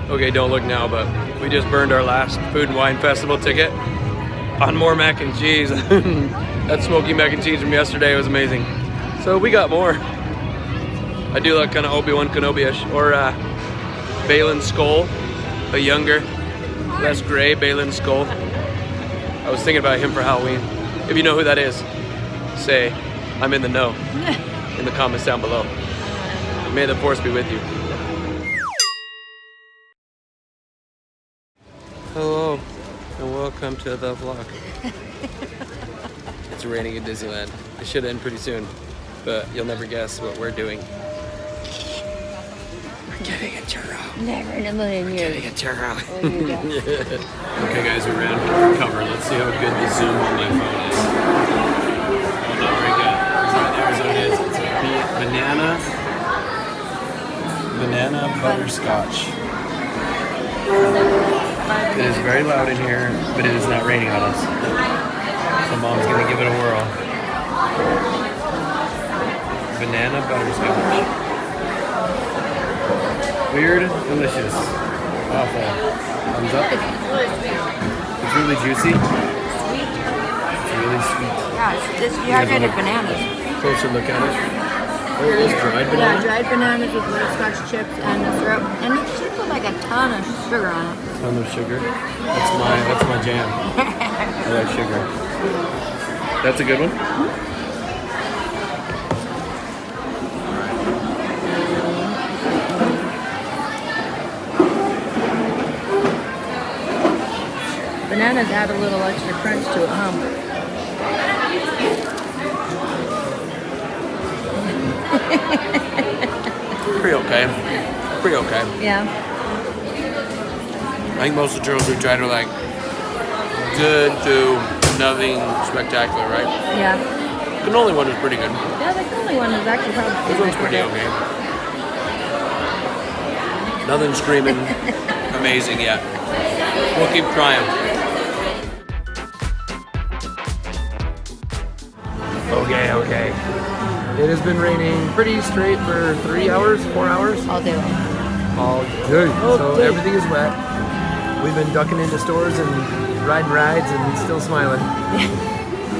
Okay, don't look now, but we just burned our last Food and Wine Festival ticket on more mac and cheese. That smoky mac and cheese from yesterday was amazing. So we got more. I do like kind of Obi-Wan Kenobi-ish, or Balin Skull, a younger, less gray Balin Skull. I was thinking about him for Halloween. If you know who that is, say I'm in the know in the comments down below. May the force be with you. Hello, and welcome to the vlog. It's raining at Disneyland. It should end pretty soon, but you'll never guess what we're doing. We're getting a churro. Never in a million years. Getting a churro. Oh, yeah. Okay guys, we ran cover. Let's see how good the zoom on my phone is. Oh, not very good. There's what it is. It's a banana butterscotch. It is very loud in here, but it is not raining on us. So mom's gonna give it a whirl. Banana butterscotch. Weird, delicious. Awful. Thumbs up. It's really juicy. It's really sweet. Yeah, it's dehydrated bananas. Closer look at it. Oh, it is dried banana? Yeah, dried bananas with butterscotch chips and the syrup. And it should put like a ton of sugar on it. A ton of sugar? That's my jam. I like sugar. That's a good one? Bananas add a little extra crunch to it, huh? Pretty okay. Pretty okay. Yeah. I think most of the churros we tried are like good to nothing spectacular, right? Yeah. The cannoli one is pretty good. Yeah, the cannoli one is actually probably This one's pretty okay. Nothing screaming amazing yet. We'll keep trying. Okay. It has been raining pretty straight for 3 hours, 4 hours. All day long. All day. So everything is wet. We've been ducking into stores and riding rides and still smiling.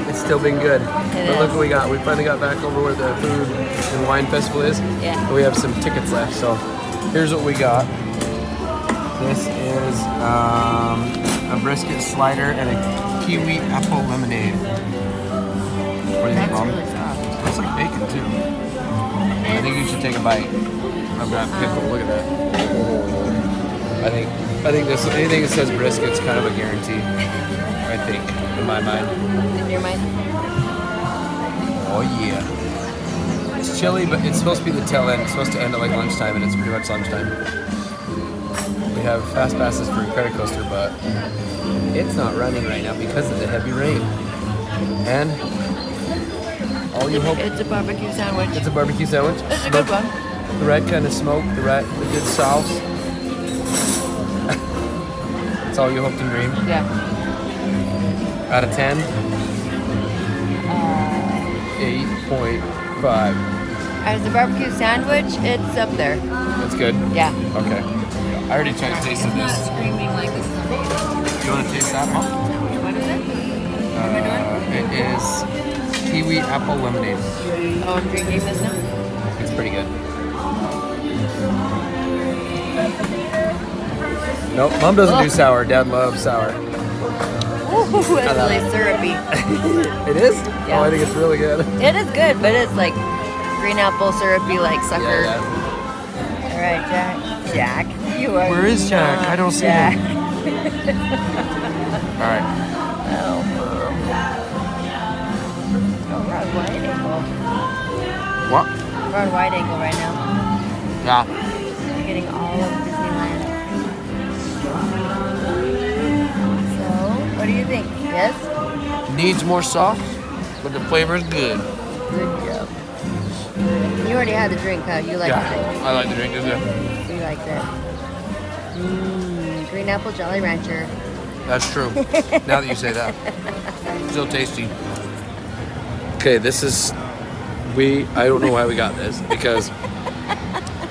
It's still been good. But look what we got. We finally got back over where the Food and Wine Festival is. Yeah. And we have some tickets left. So here's what we got. This is a brisket slider and a kiwi apple lemonade. What do you think, Mom? Really soft. Looks like bacon too. I think you should take a bite. I've got pickle. Look at that. I think this. Anything that says brisket's kind of a guarantee. I think, in my mind. In your mind? Oh yeah. It's chilly, but it's supposed to be the tail end. It's supposed to end at like lunchtime, and it's pretty much lunchtime. We have fast passes for a credit coaster, but it's not running right now because of the heavy rain. And all you hope. It's a barbecue sandwich. It's a barbecue sandwich. It's a good one. The right kind of smoke, the good sauce. That's all you hoped and dreamed. Yeah. Out of 10? 8.5. As a barbecue sandwich, it's up there. That's good? Yeah. Okay. I already tried to taste this. Screaming like this is amazing. You want to taste that, Mom? What is it? What am I doing? It is kiwi apple lemonade. Oh, I'm drinking this now? It's pretty good. Nope, Mom doesn't do sour. Dad loves sour. Ooh, it's really syrupy. It is? Yeah. Oh, I think it's really good. It is good, but it's like green apple syrupy, like sucker. Yeah. All right, Jack. You are. Where is Jack? I don't see Jack. him. All right. Oh, we're on wide angle. What? We're on wide angle right now. Yeah. We're getting all of Disneyland. So, what do you think? Yes? Needs more sauce, but the flavor is good. Good job. You already had the drink, huh? You like the drink? I like the drink. Is it? You like that. Green apple Jolly Rancher. That's true. Now that you say that. Still tasty. Okay, this is... I don't know why we got this, because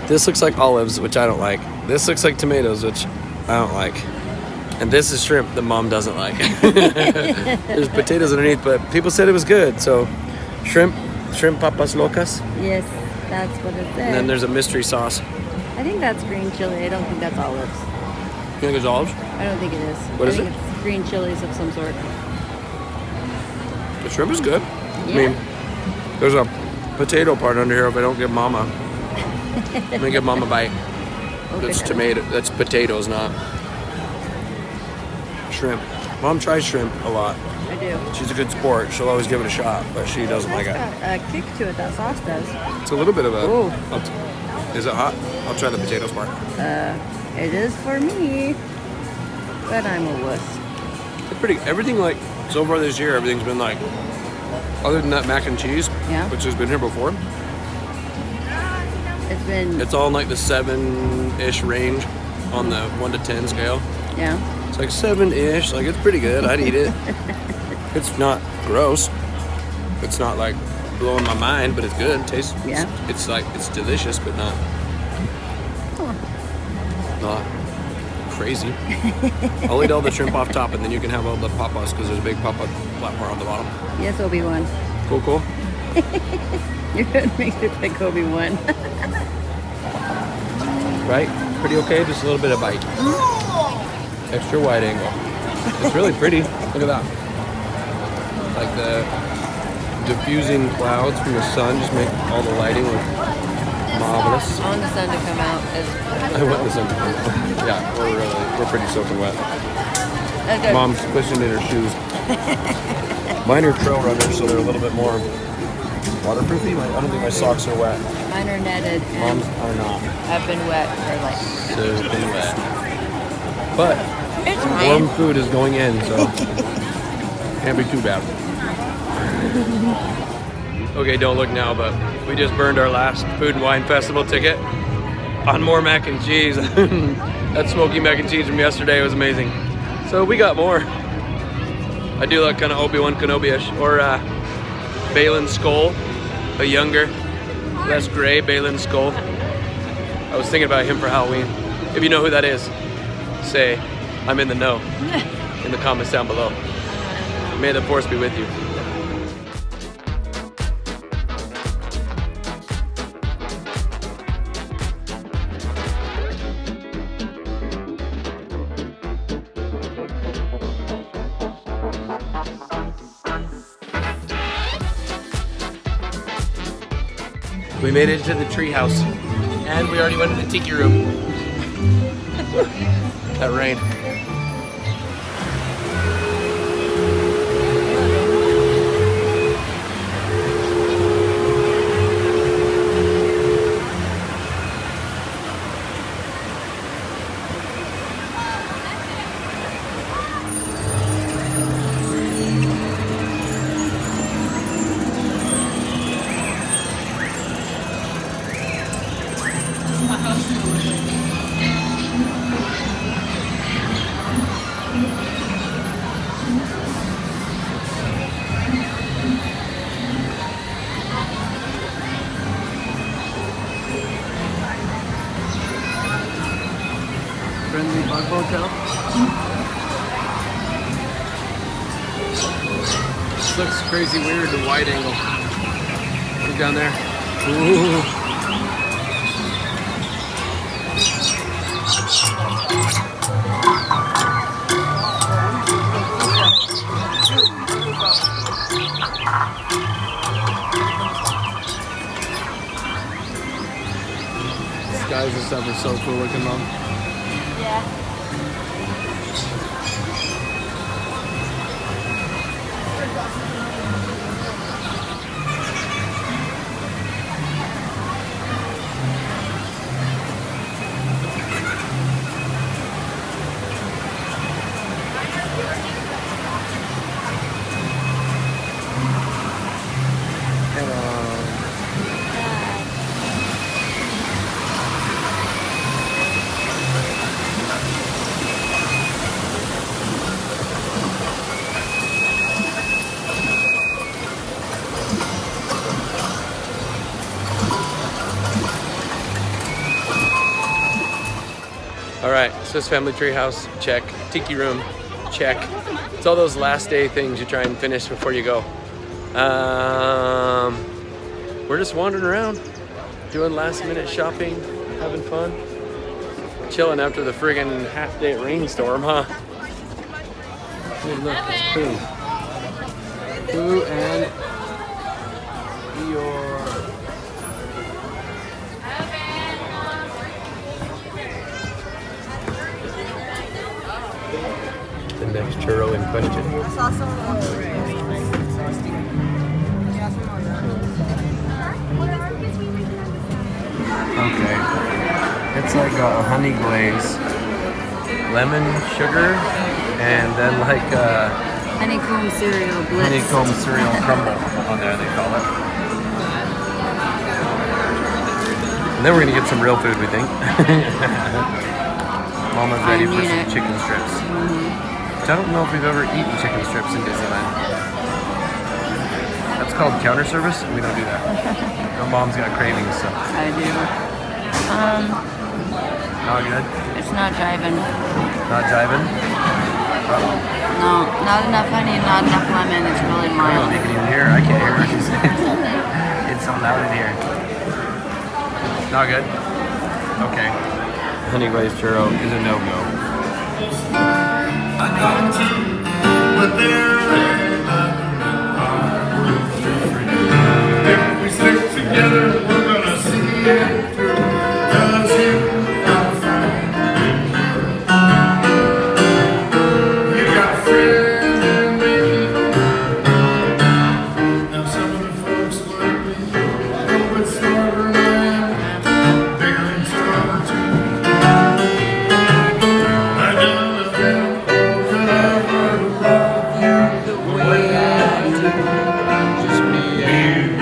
this looks like olives, which I don't like. This looks like tomatoes, which I don't like. And this is shrimp that Mom doesn't like. There's potatoes underneath, but people said it was good. So shrimp papas locas. Yes, that's what it says. And then there's a mystery sauce. I think that's green chili. I don't think that's olives. You think it's olives? I don't think it is. What is I think it's green chilies of some sort. The shrimp is good. Yeah. I mean, there's a potato part under here if I don't give Mama. I'm gonna give Mama a bite. Okay. That's tomato. That's potatoes, not shrimp. Mom tries shrimp a lot. I do. She's a good sport. She'll always give it a shot, but she doesn't like it. That's got a kick to it. That sauce does. It's a little bit of a. Ooh. Is it hot? I'll try the potatoes part. It is for me, but I'm a wuss. It's pretty. Everything like so far this year, everything's been like. Other than that mac and cheese, Yeah. which has been here before, It's been. it's all in like the 7-ish range on the 1 to 10 scale. Yeah. It's like 7-ish. Like it's pretty good. I'd eat it. It's not gross. It's not like blowing my mind, but it's good. It tastes. Yeah. It's like it's delicious, but not crazy. I'll eat all the shrimp off top, and then you can have all the papas because there's a big papa platform on the bottom. Yes, Obi-Wan. Cool. You're gonna make me pick Obi-Wan. Right? Pretty okay. Just a little bit of bite. Extra wide angle. It's really pretty. Look at that. Like the diffusing clouds from the sun just make all the lighting look marvelous. I want the sun to come out. I want the sun to come out. Yeah, we're pretty soaking wet. Okay. Mom's pushing in her shoes. Mine are trail runners, so they're a little bit more waterproofy. I don't think my socks are wet. Mine are netted and Mom's are not. I've been wet for like. Soaking wet. But It's warm fine. food is going in, so can't be too bad. Okay, don't look now, but we just burned our last Food and Wine Festival ticket on more mac and cheese. That smoky mac and cheese from yesterday was amazing. So we got more. I do like kind of Obi-Wan Kenobi-ish, or Balin Skull, a younger, less gray Balin Skull. I was thinking about him for Halloween. If you know who that is, say I'm in the know in the comments down below. May the force be with you. We made it to the treehouse, and we already went to the tiki room. That rain. Friendly bug hotel. This looks crazy weird, the wide angle. Look down there. Ooh. Skies and stuff are so cool looking, Mom. Yeah. right, Swiss Family Treehouse, check. Tiki Room, check. It's all those last day things you try and finish before you go. We're just wandering around, doing last minute shopping, having fun. Chilling after the friggin' half-day rainstorm, huh? Hey, look, it's Pooh. Pooh and Eeyore. The next churro in question. I saw someone walk away. Okay. It's like a honey glaze, lemon sugar, and then like Honeycomb cereal blitz. honeycomb cereal crumble on there, they call it. And then we're gonna get some real food, we think. Mama's ready for some chicken strips. Which I don't know if we've ever eaten chicken strips in Disneyland. That's called counter service, and we don't do that. My mom's got cravings, so. I do. Not good? It's not jiving. Not jiving? No, not enough honey, not enough lemon. It's really I don't know mild. if you can even hear her. I can't hear her. She's it's so loud in here. Not good? Okay. Honey glazed churro is a no-go. But there ain't nothing if we stick together, we're gonna see it through. 'Cause you got a friend in me. You got a friend in me. Now some of the folks like me, a little bit smarter than I am, bigger and strong too. I know them all could ever love you the way I do. Just me and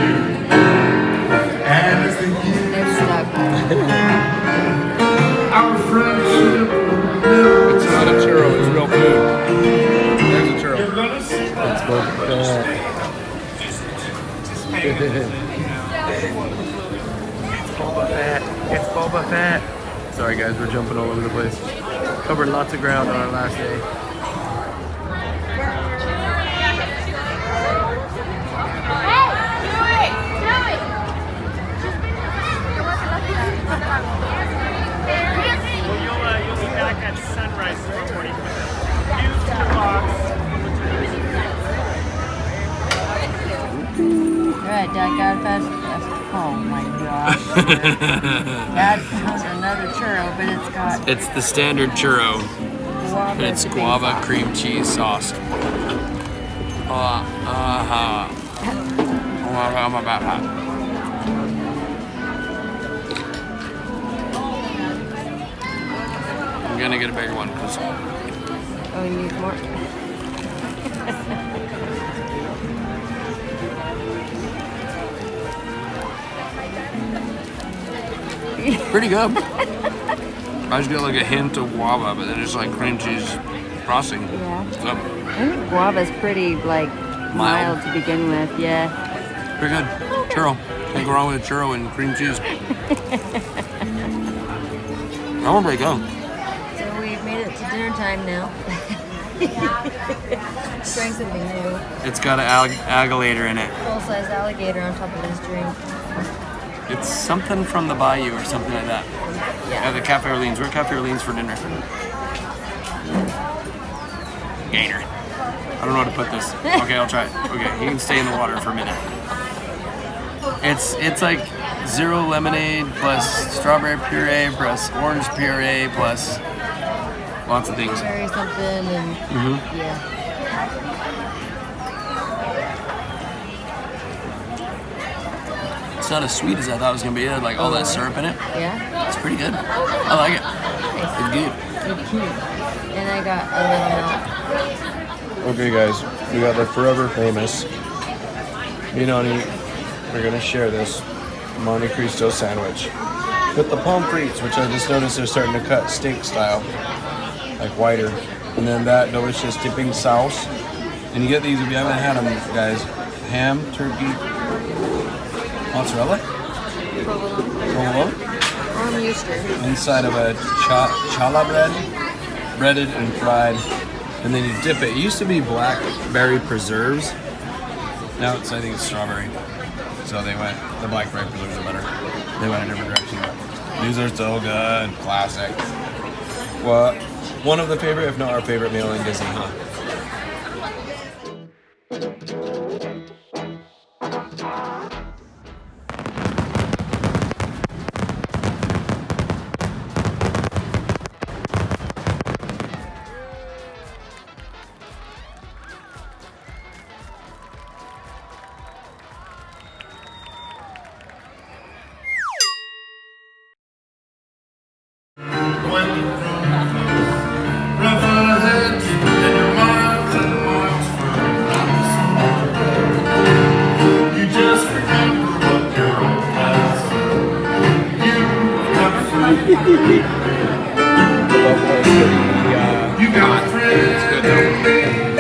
And as the years They're stuck. our friendship will it's not a churro, it's real food. There's a churro. You're gonna see It's Boba Fett. It's Boba Fett. It's Boba Fett. Sorry guys, we're jumping all over the place. Covering lots of ground on our last day. You'll be back at sunrise tomorrow morning. New to the box. Right, Dad got fast. Oh my gosh. Dad has another churro, but it's got It's the standard churro. guava. And it's guava cream cheese sauce. I'm about hot. I'm gonna get a bigger one because Oh, you need more? pretty good. I just got like a hint of guava, but then it's like cream cheese frosting. Yeah. So, I think guava's pretty, like, mild to begin with, yeah. pretty good. Churro. Can't go wrong with a churro and cream cheese. That one pretty good. So we've made it to dinner time now. Trying something new. It's got an alligator in it. Full-size alligator on top of his drink. It's something from the bayou or something like that. Yeah. The Cafe Orleans. We're at Cafe Orleans for dinner. Gator. I don't know how to put this. Okay, I'll try it. Okay, you can stay in the water for a minute. It's like zero lemonade plus strawberry puree plus orange puree plus lots of things. Berry something and yeah. It's not as sweet as I thought it was gonna be. It had like all that syrup in it. Yeah? It's pretty good. I like it. Nice. It's good. It's cute. And I got a little milk. Okay guys, we got the forever famous Minoni. We're gonna share this Monte Cristo sandwich with the pommes frites, which I just noticed they're starting to cut steak style, like wider. And then that delicious dipping sauce. And you get these if you haven't had them, guys. Ham, turkey, mozzarella, provolone, used to. inside of a challah bread, breaded and fried, and then you dip it. It used to be blackberry preserves. Now it's, I think it's strawberry. So the blackberry preserves are better. They went a different direction. These are so good. Classic. Well, one of the favorite, if not our favorite meal in Disney, huh? You got friends. It's good though.